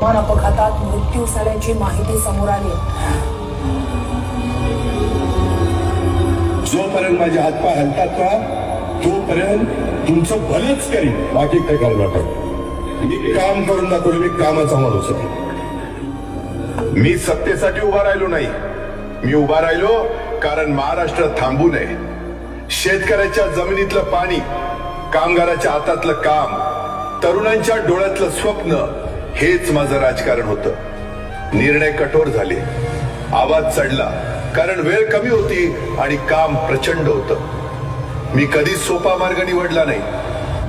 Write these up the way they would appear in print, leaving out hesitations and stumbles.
अपघातात मृत्यू झाल्याची माहिती समोर आली। जोपर्यंत माझे हातपाय हलतात का तोपर्यंत तुमचं भलंच करीन, बाकी काय करणार नाही। मी काम करून दाखवलं, मी कामाचा माणूस आहे। मी सत्तेसाठी उभा राहिलो नाही, मी उभा राहिलो कारण महाराष्ट्र थांबू नये। शेतकऱ्याच्या जमिनीतलं पाणी, कामगाराच्या हातातलं काम, तरुणांच्या डोळ्यातलं स्वप्न, हेच माझं राजकारण होतं। निर्णय कठोर झाले, आवाज चढला, कारण वेळ कमी होती आणि काम प्रचंड होतं। मी कधीच सोपा मार्ग निवडला नाही,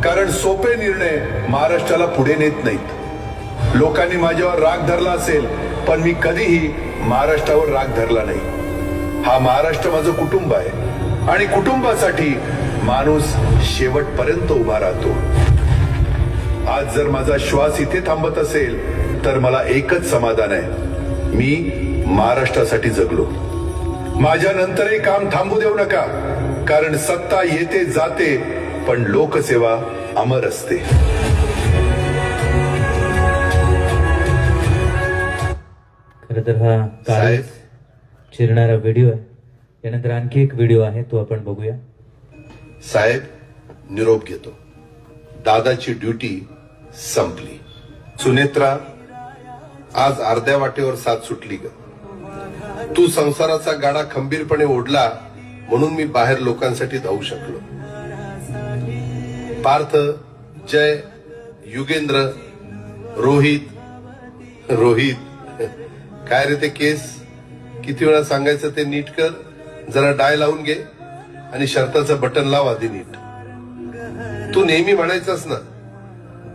कारण सोपे निर्णय महाराष्ट्राला पुढे नेत नाहीत। लोकांनी माझ्यावर राग धरला असेल, पण मी कधीही महाराष्ट्रावर राग धरला नाही। हा महाराष्ट्र माझं कुटुंब आहे आणि कुटुंबासाठी माणूस शेवटपर्यंत उभा राहतो। आज जर माझा श्वास इथे थांबत असेल तर मला एकच समाधान आहे, मी महाराष्ट्रासाठी जगलो। माझ्या नंतरही काम थांबू देऊ नका, कारण सत्ता येते जाते पण लोकसेवा अमर असते। खरं तर हा काळीज चिरणारा व्हिडिओ आहे। यानंतर आणखी एक व्हिडिओ आहे, तो आपण बघूया। साहेब, निरोप घेतो। दादाची ड्युटी संपली। सुनेत्रा, आज अर्ध्या वाटेवर साथ सुटली ग। तू संसाराचा गाडा खंबीरपणे ओढला म्हणून मी बाहेर लोकांसाठी धावू शकलो। पार्थ, जय, युगेंद्र, रोहित, काय रे ते केस, किती वेळा सांगायचं ते नीट कर, जरा डाय लावून घे आणि शर्टाचं बटन लाव आधी नीट। तू नेहमी म्हणायचंस ना,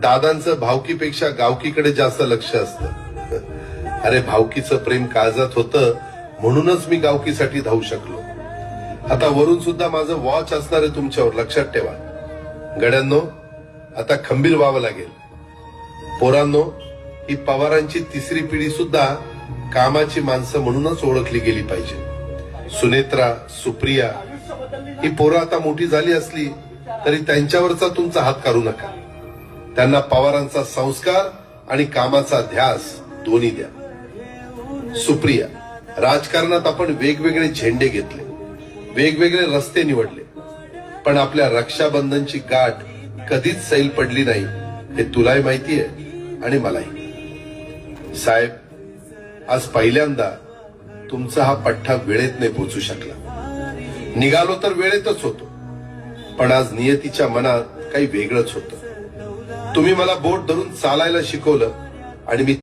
दादांचं भावकीपेक्षा गावकीकडे जास्त लक्ष असतं। अरे भावकीचं प्रेम काळजात होतं म्हणूनच मी गावकीसाठी धावू शकलो। आता वरून सुद्धा माझं वॉच असणार आहे तुमच्यावर, लक्षात ठेवा। गड्यांनो, आता खंबीर व्हावं लागेल। पोरांनो, ही पवारांची तिसरी पिढी सुद्धा कामाची माणसं म्हणूनच ओळखली गेली पाहिजे। सुनेत्रा, सुप्रिया, ही पोरं आता मोठी झाली असली तरी त्यांच्यावरचा तुमचा हात काढू नका। त्यांना पवारांचा संस्कार आणि कामाचा ध्यास दोन्ही द्या। सुप्रिया, राजकारणात आपण वेगवेगळे झेंडे घेतले, वेगवेगळे रस्ते निवडले, पण आपल्या रक्षाबंधनची गाठ कधीच सैल पडली नाही, हे तुलाही माहिती आहे आणि मलाही। साहेब, आज पहिल्यांदा तुमचा हा पठ्ठा वेळेत नाही पोचू शकला। निघालो तर वेळेतच होतो, पण आज नियतीच्या मनात काही वेगळंच होतं। तुम्ही मला बोट धरून चालायला शिकवलं आणि मी